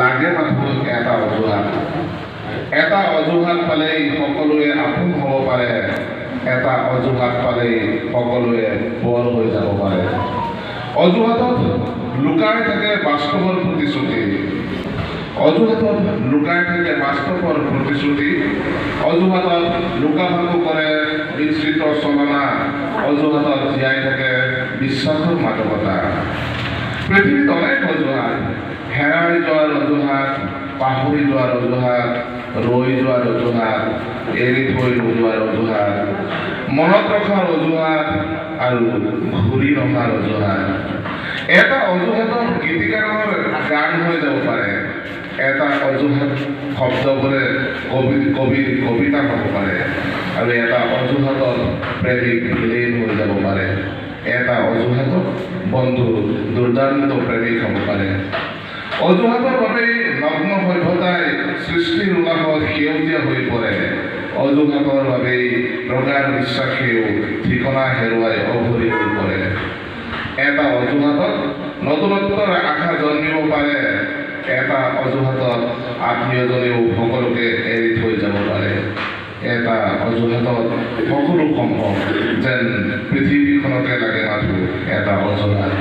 লাগে মাথো এটা অজুহাত। এটা অজুহাত পালেই সকলোৱে আপোন হ'ব পাৰে, এটা অজুহাত পালেই সকলোৱে বৰ হৈ যাব পাৰে। অজুহাতত লুকাই থাকে বাস্তৱৰ প্ৰতিশ্ৰুতি, অজুহাতত লুকাই থাকে বাস্তৱৰ প্ৰতিশ্ৰুতি, অজুহাতত লুকাভাকু কৰে মিশ্ৰিত চলনা, অজুহাতত জীয়াই থাকে বিশ্বাসৰ মাদকতা। পৃথিৱীত অনেক অজুহাত, হেৰাই যোৱাৰ অজুহাত, পাহৰি যোৱাৰ অজুহাত, ৰৈ যোৱাৰ অজুহাত, এৰি থৈ নোযোৱাৰ অজুহাত, মনত ৰখাৰ অজুহাত আৰু ঘূৰি নহাৰ অজুহাত। এটা অজুহাতত গীতিকাৰৰ গান হৈ যাব পাৰে, এটা অজুহাত শব্দবোৰে কবিতা হ'ব পাৰে, আৰু এটা অজুহাতত প্ৰেমিক বিলীন হৈ যাব পাৰে, এটা অজুহাতত বন্ধু দুৰ্দান্ত প্ৰেমিক হ'ব পাৰে। অজুহাতৰ বাবেই নগ্ন সভ্যতাই সৃষ্টিৰ উলাহত সেউজীয়া হৈ পৰে, অজুহাতৰ বাবেই প্ৰগাঢ় বিশ্বাসেও ঠিকনা হেৰুৱাই অঘৰী হৈ পৰে। এটা অজুহাতত নতুনত্বৰ আশা জন্মিব পাৰে, এটা অজুহাতত আত্মীয়জনেও সকলোকে এৰি থৈ যাব পাৰে, এটা অজুহাতত সকলো সম্ভৱ যেন পৃথিৱীখনকে লাগে মাথো এটা অজুহাত।